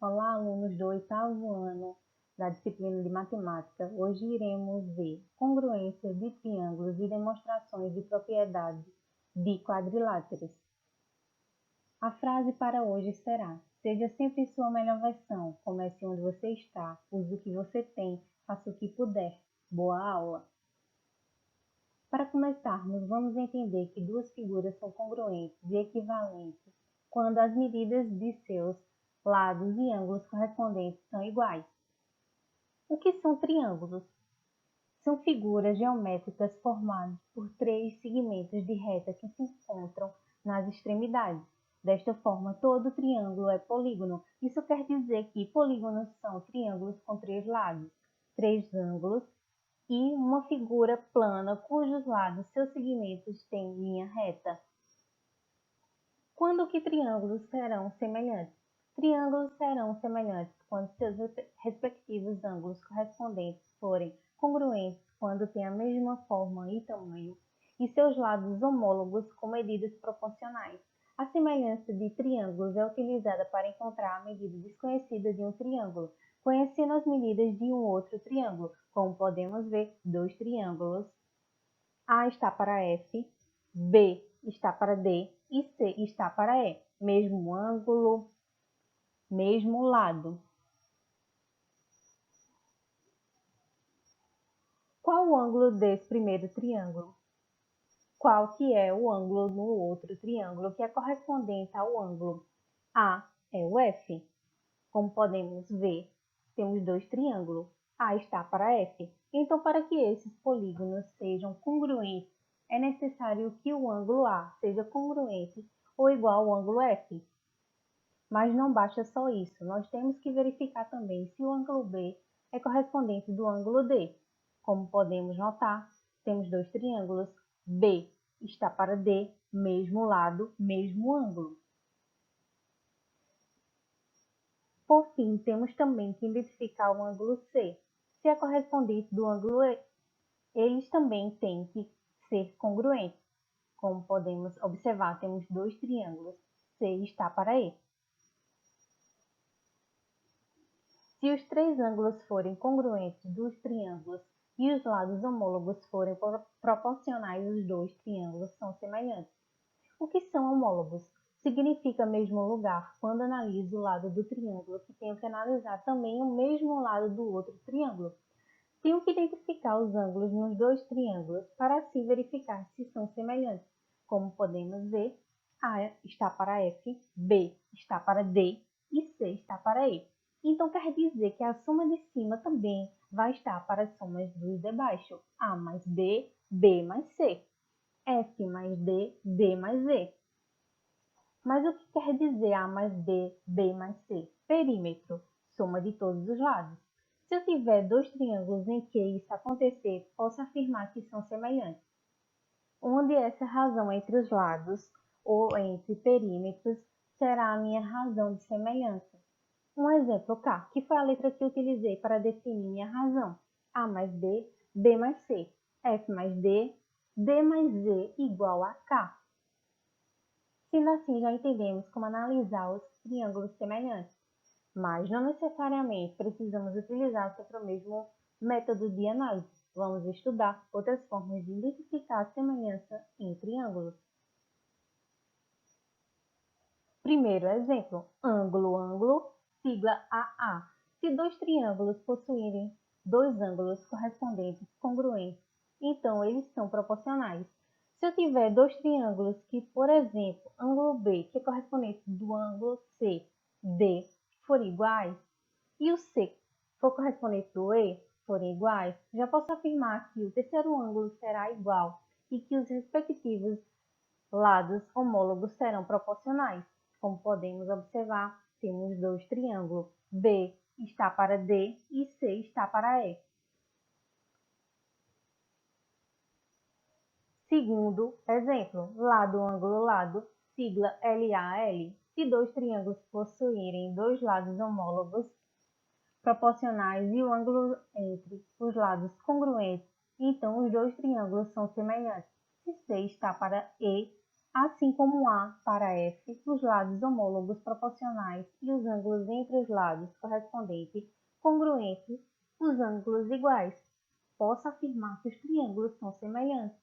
Olá, alunos do 8º ano da disciplina de Matemática. Hoje iremos ver congruências de triângulos e demonstrações de propriedades de quadriláteros. A frase para hoje será: seja sempre sua melhor versão, comece onde você está, use o que você tem, faça o que puder. Boa aula! Para começarmos, vamos entender que duas figuras são congruentes e equivalentes quando as medidas de seus lados e ângulos correspondentes são iguais. O que são triângulos? São figuras geométricas formadas por três segmentos de reta que se encontram nas extremidades. Desta forma, todo triângulo é polígono. Isso quer dizer que polígonos são triângulos com três lados, três ângulos e uma figura plana cujos lados seus segmentos têm linha reta. Quando que triângulos serão semelhantes? Triângulos serão semelhantes quando seus respectivos ângulos correspondentes forem congruentes quando têm a mesma forma e tamanho, e seus lados homólogos com medidas proporcionais. A semelhança de triângulos é utilizada para encontrar a medida desconhecida de um triângulo, conhecendo as medidas de um outro triângulo. Como podemos ver, dois triângulos. A está para F, B está para D e C está para E. Mesmo ângulo, mesmo lado. Qual o ângulo desse primeiro triângulo? Qual que é o ângulo no outro triângulo que é correspondente ao ângulo? A é o F. Como podemos ver, temos dois triângulos. A está para F. Então, para que esses polígonos sejam congruentes, é necessário que o ângulo A seja congruente ou igual ao ângulo F. Mas não basta só isso, nós temos que verificar também se o ângulo B é correspondente do ângulo D. Como podemos notar, temos dois triângulos, B está para D, mesmo lado, mesmo ângulo. Por fim, temos também que identificar o ângulo C. Se é correspondente do ângulo E, eles também têm que ser congruentes. Como podemos observar, temos dois triângulos, C está para E. Se os três ângulos forem congruentes dos triângulos e os lados homólogos forem proporcionais, os dois triângulos são semelhantes. O que são homólogos? Significa mesmo lugar quando analiso o lado do triângulo, que tenho que analisar também o mesmo lado do outro triângulo. Tenho que identificar os ângulos nos dois triângulos para assim verificar se são semelhantes. Como podemos ver, A está para F, B está para D e C está para E. Então quer dizer que a soma de cima também vai estar para as somas dos de baixo. A mais B, B mais C. F mais D, D mais E. Mas o que quer dizer A mais B, B mais C? Perímetro, soma de todos os lados. Se eu tiver dois triângulos em que isso acontecer, posso afirmar que são semelhantes. Onde essa razão entre os lados ou entre perímetros será a minha razão de semelhança. Um exemplo K, que foi a letra que eu utilizei para definir minha razão. A mais B, B mais C. F mais D, D mais E igual a K. Sendo assim, já entendemos como analisar os triângulos semelhantes, mas não necessariamente precisamos utilizar sempre o mesmo método de análise. Vamos estudar outras formas de identificar a semelhança em triângulos. Primeiro exemplo, ângulo, sigla AA. Se dois triângulos possuírem dois ângulos correspondentes congruentes, então eles são proporcionais. Se eu tiver dois triângulos que, por exemplo, ângulo B, que é correspondente do ângulo C, D, forem iguais, e o C for correspondente do E, forem iguais, já posso afirmar que o terceiro ângulo será igual e que os respectivos lados homólogos serão proporcionais. Como podemos observar, temos dois triângulos, B está para D e C está para E. Segundo exemplo, lado, ângulo, lado, sigla LAL. Se dois triângulos possuírem dois lados homólogos proporcionais e o ângulo entre os lados congruentes, então os dois triângulos são semelhantes. Se C está para E, assim como A para F, os lados homólogos proporcionais e os ângulos entre os lados correspondentes congruentes, os ângulos iguais. Posso afirmar que os triângulos são semelhantes.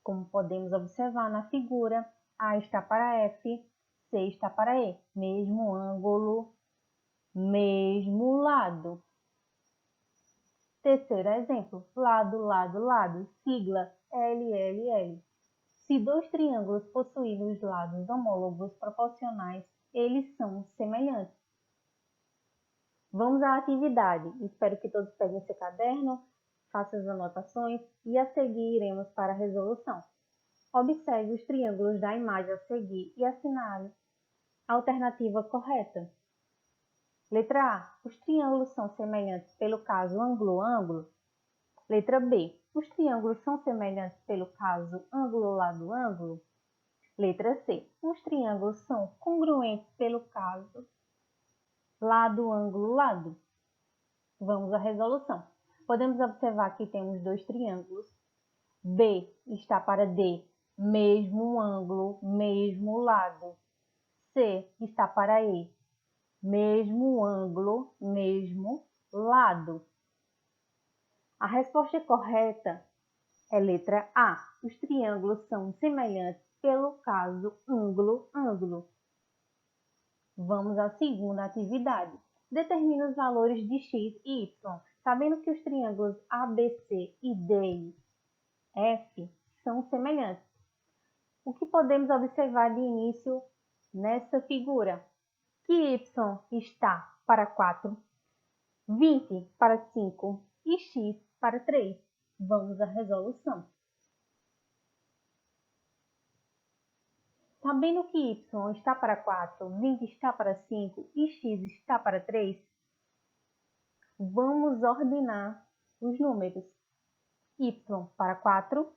Como podemos observar na figura, A está para F, C está para E, mesmo ângulo, mesmo lado. Terceiro exemplo, lado, lado, lado, sigla LLL. Se dois triângulos possuírem os lados homólogos proporcionais, eles são semelhantes. Vamos à atividade. Espero que todos peguem seu caderno, façam as anotações e a seguir iremos para a resolução. Observe os triângulos da imagem a seguir e assinale a alternativa correta. Letra A. Os triângulos são semelhantes pelo caso ângulo-ângulo. Letra B. Os triângulos são semelhantes pelo caso ângulo-lado-ângulo. Letra C. Os triângulos são congruentes pelo caso lado-ângulo-lado. Vamos à resolução. Podemos observar que temos dois triângulos. B está para D, mesmo ângulo, mesmo lado. C está para E, mesmo ângulo, mesmo lado. A resposta correta é letra A. Os triângulos são semelhantes pelo caso ângulo-ângulo. Vamos à segunda atividade. Determine os valores de x e y. Sabendo que os triângulos ABC e D e F são semelhantes. O que podemos observar de início nessa figura? Que y está para 4, 20 para 5 e x para 3. Vamos à resolução. Sabendo que y está para 4, 20 está para 5 e x está para 3, vamos ordenar os números. Y para 4,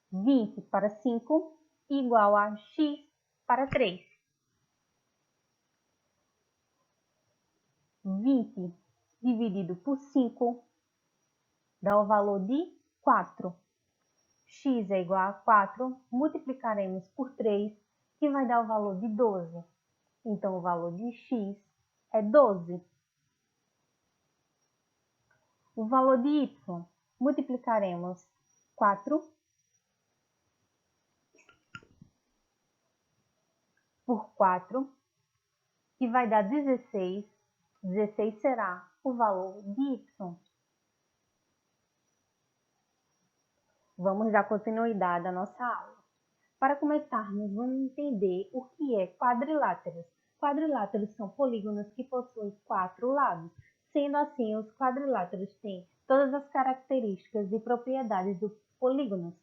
20 para 5, igual a x para 3. 20 dividido por 5 dá o valor de 4. X é igual a 4, multiplicaremos por 3, que vai dar o valor de 12. Então, o valor de x é 12. O valor de y, multiplicaremos 4 por 4, que vai dar 16. 16 será o valor de y. Vamos dar continuidade à nossa aula. Para começarmos, vamos entender o que é quadriláteros. Quadriláteros são polígonos que possuem 4 lados. Sendo assim, os quadriláteros têm todas as características e propriedades dos polígonos,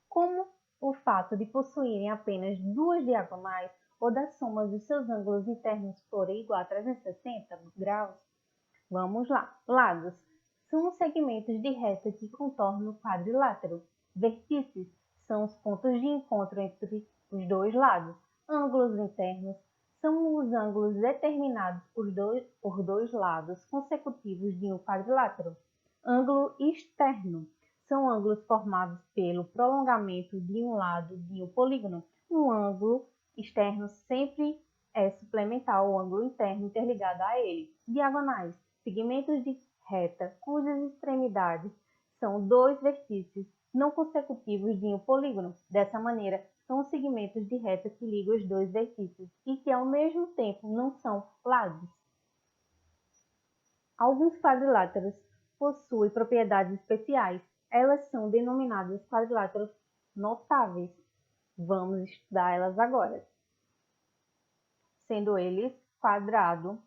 como o fato de possuírem apenas duas diagonais ou da soma dos seus ângulos internos forem igual a 360 graus. Vamos lá. Lados são os segmentos de reta que contornam o quadrilátero. Vértices são os pontos de encontro entre os dois lados. Ângulos internos são os ângulos determinados por dois lados consecutivos de um quadrilátero. Ângulo externo são ângulos formados pelo prolongamento de um lado de um polígono. Um ângulo externo sempre é suplementar ao ângulo interno interligado a ele. Diagonais, segmentos de reta cujas extremidades são dois vértices não consecutivos de um polígono. Dessa maneira, são os segmentos de reta que ligam os dois vértices e que, ao mesmo tempo, não são lados. Alguns quadriláteros possuem propriedades especiais. Elas são denominadas quadriláteros notáveis. Vamos estudar elas agora. Sendo eles quadrado,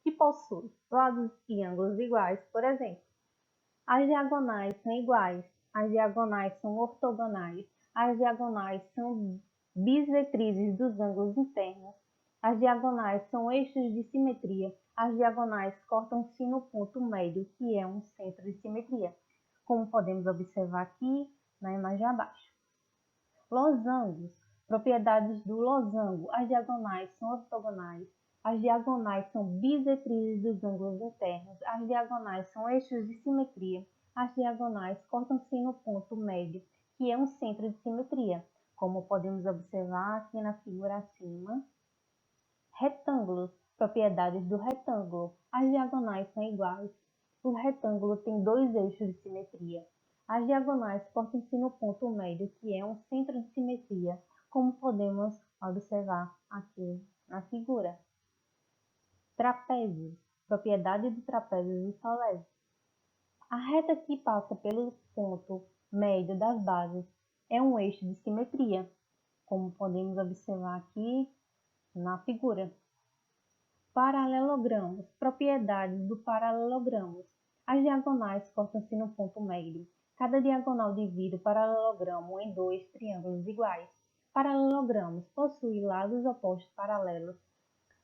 que possui lados e ângulos iguais, por exemplo. As diagonais são iguais, as diagonais são ortogonais, as diagonais são bissetrizes dos ângulos internos, as diagonais são eixos de simetria, as diagonais cortam-se no ponto médio, que é um centro de simetria, como podemos observar aqui na imagem abaixo. Losangos, propriedades do losango, as diagonais são ortogonais, as diagonais são bissetrizes dos ângulos internos, as diagonais são eixos de simetria, as diagonais cortam-se no ponto médio, que é um centro de simetria. Como podemos observar aqui na figura acima. Retângulos. Propriedades do retângulo. As diagonais são iguais. O retângulo tem dois eixos de simetria. As diagonais cortam-se no ponto médio, que é um centro de simetria, como podemos observar aqui na figura. Trapézios. Propriedade do trapézio isósceles. A reta que passa pelo ponto médio das bases é um eixo de simetria, como podemos observar aqui na figura. Paralelogramos. Propriedades do paralelogramo. As diagonais cortam-se no ponto médio. Cada diagonal divide o paralelogramo em dois triângulos iguais. Paralelogramos possuem lados opostos paralelos.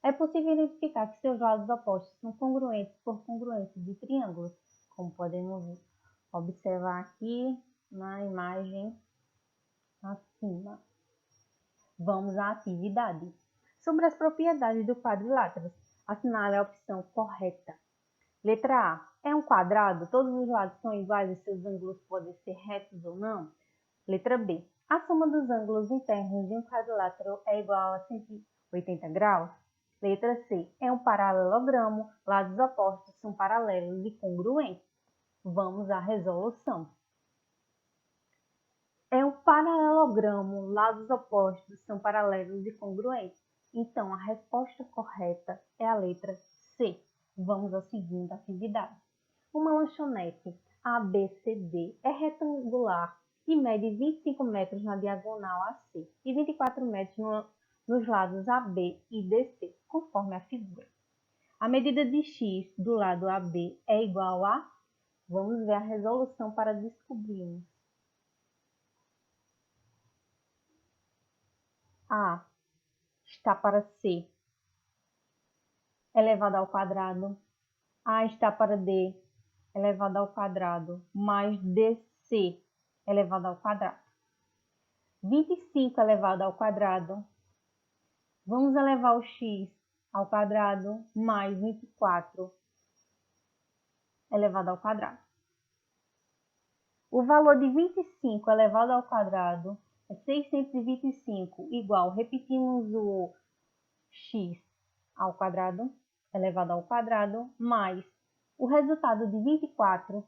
É possível identificar que seus lados opostos são congruentes por congruência de triângulos, como podemos observar aqui na imagem acima. Vamos à atividade. Sobre as propriedades do quadrilátero, assinale a opção correta. Letra A. É um quadrado, todos os lados são iguais e seus ângulos podem ser retos ou não? Letra B. A soma dos ângulos internos de um quadrilátero é igual a 180 graus? Letra C. É um paralelogramo, lados opostos são paralelos e congruentes. Vamos à resolução. É um paralelogramo, lados opostos são paralelos e congruentes. Então, a resposta correta é a letra C. Vamos à segunda atividade. Uma lanchonete ABCD é retangular e mede 25 metros na diagonal AC e 24 metros nos lados AB e DC, conforme a figura. A medida de x do lado AB é igual a... Vamos ver a resolução para descobrirmos. A está para C elevado ao quadrado. A está para D elevado ao quadrado, mais DC elevado ao quadrado. 25 elevado ao quadrado. Vamos elevar o x ao quadrado, mais 24 elevado ao quadrado. O valor de 25 elevado ao quadrado é 625, igual, repetimos o x ao quadrado elevado ao quadrado, mais o resultado de 24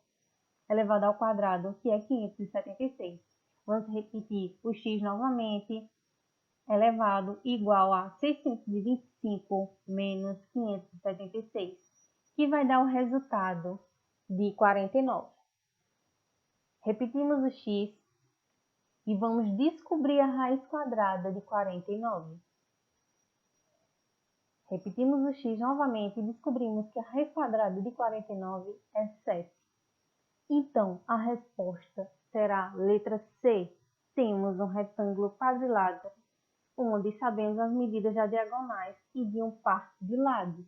elevado ao quadrado, que é 576. Vamos repetir o x novamente, elevado igual a 625 menos 576, que vai dar o resultado de 49. Repetimos o x e vamos descobrir a raiz quadrada de 49. Repetimos o x novamente e descobrimos que a raiz quadrada de 49 é 7. Então, a resposta será letra C. Temos um retângulo quadrilátero, onde sabemos as medidas das diagonais e de um par de lados.